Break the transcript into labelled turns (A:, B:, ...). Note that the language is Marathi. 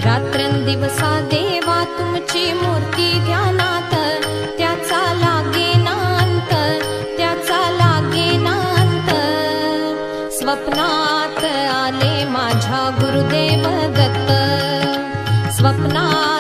A: रात्रंदिवसा देवा तुमची मूर्ती ध्यानात, त्याचा लागेनांत, त्याचा लागेनांत। स्वप्नात आले माझ्या गुरुदेव दत्त, स्वप्नात